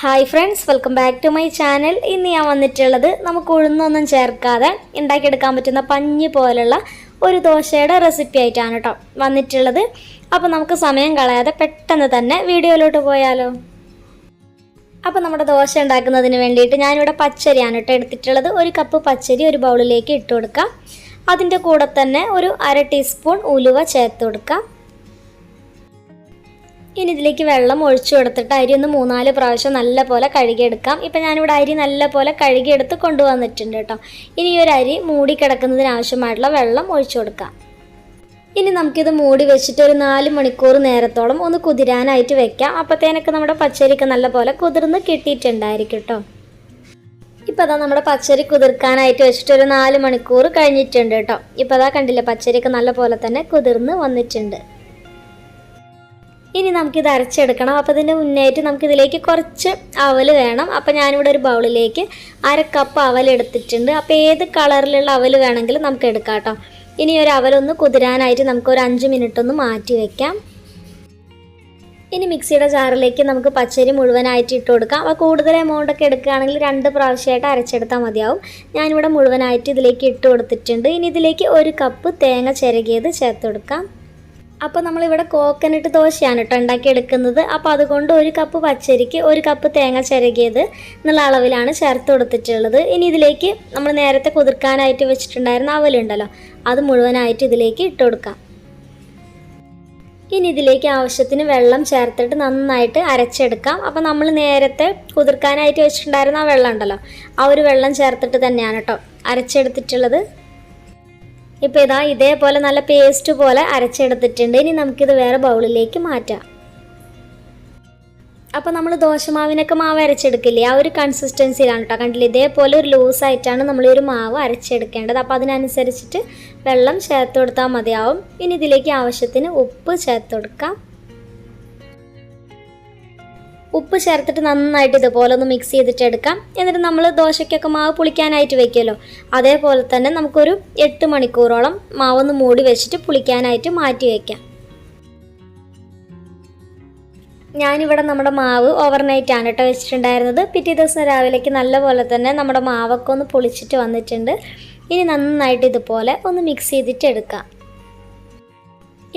Hi friends, welcome back to my channel. ഇന്ന് ഞാൻ വന്നിട്ടുള്ളത് നമുക്ക് ഉഴുന്നൊന്നും ചേർക്കാതെ ഉണ്ടാക്കിയെടുക്കാൻ പറ്റുന്ന പഞ്ഞി പോലുള്ള ഒരു ദോശയുടെ റെസിപ്പി ആയിട്ടാണ് കേട്ടോ വന്നിട്ടുള്ളത്. അപ്പോൾ നമുക്ക് സമയം കളയാതെ പെട്ടെന്ന് തന്നെ വീഡിയോയിലോട്ട് പോയാലോ. അപ്പോൾ നമ്മുടെ ദോശ ഉണ്ടാക്കുന്നതിന് വേണ്ടിയിട്ട് ഞാനിവിടെ പച്ചരിയാണ് കേട്ടോ എടുത്തിട്ടുള്ളത്. ഒരു കപ്പ് പച്ചരി ഒരു ബൗളിലേക്ക് ഇട്ട് കൊടുക്കാം. അതിൻ്റെ കൂടെ തന്നെ ഒരു 1/2 ടീസ്പൂൺ ഉലുവ ചേർത്ത് കൊടുക്കാം. ഇനി ഇതിലേക്ക് വെള്ളം ഒഴിച്ചു കൊടുത്തിട്ട് അരി ഒന്ന് 3-4 പ്രാവശ്യം നല്ല പോലെ കഴുകിയെടുക്കാം. ഇപ്പം ഞാനിവിടെ അരി നല്ല പോലെ കഴുകിയെടുത്ത് കൊണ്ടുവന്നിട്ടുണ്ട് കേട്ടോ. ഇനി ഈ ഒരു അരി മൂടി കിടക്കുന്നതിന് ആവശ്യമായിട്ടുള്ള വെള്ളം ഒഴിച്ചു കൊടുക്കാം. ഇനി നമുക്കിത് മൂടി വെച്ചിട്ട് ഒരു 4 മണിക്കൂർ നേരത്തോളം ഒന്ന് കുതിരാനായിട്ട് വെക്കാം. അപ്പോഴത്തേനൊക്കെ നമ്മുടെ പച്ചരിക്ക് നല്ല പോലെ കുതിർന്ന് കിട്ടിയിട്ടുണ്ടായിരിക്കും കേട്ടോ. ഇപ്പോൾ അതാ നമ്മുടെ പച്ചരി കുതിർക്കാനായിട്ട് വെച്ചിട്ട് ഒരു 4 മണിക്കൂർ കഴിഞ്ഞിട്ടുണ്ട് കേട്ടോ. ഇപ്പോൾ അതാ കണ്ടില്ലേ, പച്ചരിക്ക് നല്ല പോലെ തന്നെ കുതിർന്ന് വന്നിട്ടുണ്ട്. ഇനി നമുക്കിത് അരച്ചെടുക്കണം. അപ്പോൾ ഇതിൻ്റെ മുന്നേറ്റ് നമുക്കിതിലേക്ക് കുറച്ച് അവൽ വേണം. അപ്പോൾ ഞാനിവിടെ ഒരു ബൗളിലേക്ക് 1/2 കപ്പ് അവൽ എടുത്തിട്ടുണ്ട്. അപ്പോൾ ഏത് കളറിലുള്ള അവൽ വേണമെങ്കിലും നമുക്ക് എടുക്കാം കേട്ടോ. ഇനി ഒരു അവലൊന്ന് കുതിരാനായിട്ട് നമുക്കൊരു 5 മിനിറ്റ് ഒന്ന് മാറ്റി വയ്ക്കാം. ഇനി മിക്സിയുടെ ജാറിലേക്ക് നമുക്ക് പച്ചരി മുഴുവനായിട്ട് ഇട്ട് കൊടുക്കാം. അപ്പോൾ കൂടുതൽ എമൗണ്ടൊക്കെ എടുക്കുകയാണെങ്കിൽ 2 പ്രാവശ്യമായിട്ട് അരച്ചെടുത്താൽ മതിയാവും. ഞാനിവിടെ മുഴുവനായിട്ട് ഇതിലേക്ക് ഇട്ട് കൊടുത്തിട്ടുണ്ട്. ഇനി ഇതിലേക്ക് 1 കപ്പ് തേങ്ങ ചിരകിയത് ചേർത്ത് കൊടുക്കാം. അപ്പോൾ നമ്മളിവിടെ കോക്കനട്ട് ദോശയാണ് കേട്ടോ ഉണ്ടാക്കിയെടുക്കുന്നത്. അപ്പോൾ അതുകൊണ്ട് 1 കപ്പ് പച്ചരിക്ക് 1 കപ്പ് തേങ്ങ ചിരകിയത് എന്നുള്ള അളവിലാണ് ചേർത്ത് കൊടുത്തിട്ടുള്ളത്. ഇനി ഇതിലേക്ക് നമ്മൾ നേരത്തെ കുതിർക്കാനായിട്ട് വെച്ചിട്ടുണ്ടായിരുന്ന അവലുണ്ടല്ലോ, അത് മുഴുവനായിട്ട് ഇതിലേക്ക് ഇട്ട് കൊടുക്കാം. ഇനി ഇതിലേക്ക് ആവശ്യത്തിന് വെള്ളം ചേർത്തിട്ട് നന്നായിട്ട് അരച്ചെടുക്കാം. അപ്പോൾ നമ്മൾ നേരത്തെ കുതിർക്കാനായിട്ട് വെച്ചിട്ടുണ്ടായിരുന്ന ആ വെള്ളം ഉണ്ടല്ലോ, ആ ഒരു വെള്ളം ചേർത്തിട്ട് തന്നെയാണ് കേട്ടോ അരച്ചെടുത്തിട്ടുള്ളത്. ഇപ്പോൾ ഇതാ ഇതേപോലെ നല്ല പേസ്റ്റ് പോലെ അരച്ചെടുത്തിട്ടുണ്ട്. ഇനി നമുക്കിത് വേറെ ബൗളിലേക്ക് മാറ്റാം. അപ്പോൾ നമ്മൾ ദോശമാവിനൊക്കെ മാവ് അരച്ചെടുക്കില്ലേ, ആ ഒരു കൺസിസ്റ്റൻസിയിലാണ് കേട്ടോ. കണ്ടില്ലേ, ഇതേപോലെ ഒരു ലൂസായിട്ടാണ് നമ്മൾ ഈ ഒരു മാവ് അരച്ചെടുക്കേണ്ടത്. അപ്പോൾ അതിനനുസരിച്ചിട്ട് വെള്ളം ചേർത്ത് കൊടുത്താൽ മതിയാവും. ഇനി ഇതിലേക്ക് ആവശ്യത്തിന് ഉപ്പ് ചേർത്ത് കൊടുക്കാം. ഉപ്പ് ചേർത്തിട്ട് നന്നായിട്ട് ഇതുപോലെ ഒന്ന് മിക്സ് ചെയ്തിട്ട് എടുക്കാം. എന്നിട്ട് നമ്മൾ ദോശയ്ക്കൊക്കെ മാവ് പുളിക്കാനായിട്ട് വെക്കുമല്ലോ, അതേപോലെ തന്നെ നമുക്കൊരു 8 മണിക്കൂറോളം മാവൊന്ന് മൂടി വെച്ചിട്ട് പുളിക്കാനായിട്ട് മാറ്റി വയ്ക്കാം. ഞാനിവിടെ നമ്മുടെ മാവ് ഓവർനൈറ്റാണ് കേട്ടോ വെച്ചിട്ടുണ്ടായിരുന്നത്. പിറ്റേ ദിവസം രാവിലേക്ക് നല്ലപോലെ തന്നെ നമ്മുടെ മാവൊക്കെ ഒന്ന് പുളിച്ചിട്ട് വന്നിട്ടുണ്ട്. ഇനി നന്നായിട്ട് ഇതുപോലെ ഒന്ന് മിക്സ് ചെയ്തിട്ട് എടുക്കാം.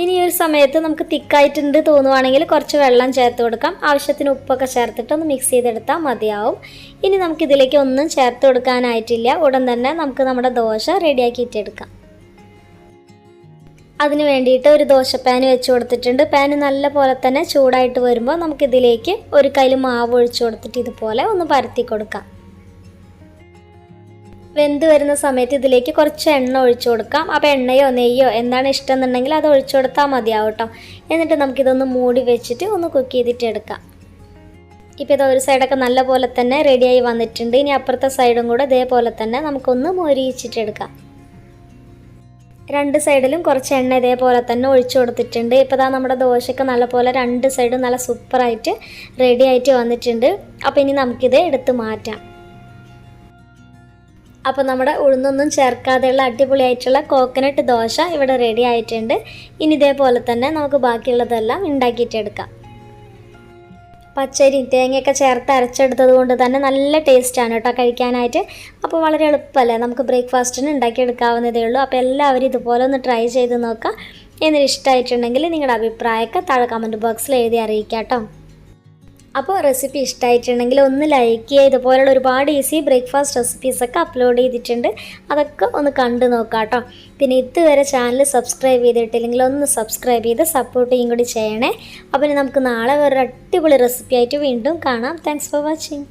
ഇനി ഒരു സമയത്ത് നമുക്ക് തിക്കായിട്ടുണ്ട് തോന്നുവാണെങ്കിൽ കുറച്ച് വെള്ളം ചേർത്ത് കൊടുക്കാം. ആവശ്യത്തിന് ഉപ്പൊക്കെ ചേർത്തിട്ട് ഒന്ന് മിക്സ് ചെയ്തെടുത്താൽ മതിയാവും. ഇനി നമുക്കിതിലേക്ക് ഒന്നും ചേർത്ത് കൊടുക്കാനായിട്ടില്ല. ഉടൻ തന്നെ നമുക്ക് നമ്മുടെ ദോശ റെഡിയാക്കിയിട്ടെടുക്കാം. അതിന് വേണ്ടിയിട്ട് ഒരു ദോശ പാൻ വെച്ച് കൊടുത്തിട്ടുണ്ട്. പാൻ നല്ല പോലെ തന്നെ ചൂടായിട്ട് വരുമ്പോൾ നമുക്കിതിലേക്ക് ഒരു കയ്യിൽ മാവ് ഒഴിച്ചു കൊടുത്തിട്ട് ഇതുപോലെ ഒന്ന് പരത്തി കൊടുക്കാം. വെന്ത് വരുന്ന സമയത്ത് ഇതിലേക്ക് കുറച്ച് എണ്ണ ഒഴിച്ചു കൊടുക്കാം. അപ്പോൾ എണ്ണയോ നെയ്യോ എന്താണ് ഇഷ്ടം എന്നുണ്ടെങ്കിൽ അത് ഒഴിച്ചു കൊടുത്താൽ മതിയാവും കേട്ടോ. എന്നിട്ട് നമുക്കിതൊന്ന് മൂടി വെച്ചിട്ട് ഒന്ന് കുക്ക് ചെയ്തിട്ട് എടുക്കാം. ഇപ്പോൾ ഇത് ഒരു സൈഡൊക്കെ നല്ല പോലെ തന്നെ റെഡിയായി വന്നിട്ടുണ്ട്. ഇനി അപ്പുറത്തെ സൈഡും കൂടെ ഇതേപോലെ തന്നെ നമുക്കൊന്ന് മൊരിയിച്ചിട്ടെടുക്കാം. 2 സൈഡിലും കുറച്ച് എണ്ണ ഇതേപോലെ തന്നെ ഒഴിച്ചു കൊടുത്തിട്ടുണ്ട്. ഇപ്പോൾ ഇതാ നമ്മുടെ ദോശയ്ക്ക് നല്ല പോലെ 2 സൈഡും നല്ല സൂപ്പറായിട്ട് റെഡി ആയിട്ട് വന്നിട്ടുണ്ട്. അപ്പോൾ ഇനി നമുക്കിത് എടുത്ത് മാറ്റാം. അപ്പോൾ നമ്മുടെ ഉഴുന്നൊന്നും ചേർക്കാതെയുള്ള അടിപൊളിയായിട്ടുള്ള കോക്കനട്ട് ദോശ ഇവിടെ റെഡി ആയിട്ടുണ്ട്. ഇനി ഇതേപോലെ തന്നെ നമുക്ക് ബാക്കിയുള്ളതെല്ലാം ഉണ്ടാക്കിയിട്ടെടുക്കാം. പച്ചരി തേങ്ങയൊക്കെ ചേർത്ത് അരച്ചെടുത്തത് കൊണ്ട് തന്നെ നല്ല ടേസ്റ്റാണ് കേട്ടോ കഴിക്കാനായിട്ട്. അപ്പോൾ വളരെ എളുപ്പമല്ലേ, നമുക്ക് ബ്രേക്ക്ഫാസ്റ്റിന് ഉണ്ടാക്കിയെടുക്കാവുന്നതേ ഉള്ളൂ. അപ്പോൾ എല്ലാവരും ഇതുപോലെ ഒന്ന് ട്രൈ ചെയ്ത് നോക്കുക. എന്നിട്ട് ഇഷ്ടമായിട്ടുണ്ടെങ്കിൽ നിങ്ങളുടെ അഭിപ്രായമൊക്കെ താഴെ കമൻറ്റ് ബോക്സിൽ എഴുതി അറിയിക്കാം കേട്ടോ. അപ്പോൾ റെസിപ്പി ഇഷ്ടമായിട്ടുണ്ടെങ്കിൽ ഒന്ന് ലൈക്ക് ചെയ്യുക. ഇതുപോലുള്ള ഒരുപാട് ഈസി ബ്രേക്ക്ഫാസ്റ്റ് റെസിപ്പീസൊക്കെ അപ്ലോഡ് ചെയ്തിട്ടുണ്ട്, അതൊക്കെ ഒന്ന് കണ്ടു നോക്കാം കേട്ടോ. പിന്നെ ഇതുവരെ ചാനൽ സബ്സ്ക്രൈബ് ചെയ്തിട്ടില്ലെങ്കിൽ ഒന്ന് സബ്സ്ക്രൈബ് ചെയ്ത് സപ്പോർട്ട് ചെയ്യും കൂടി ചെയ്യണേ. അപ്പോൾ നമുക്ക് നാളെ വേറൊരു അടിപൊളി റെസിപ്പി ആയിട്ട് വീണ്ടും കാണാം. Thanks for watching.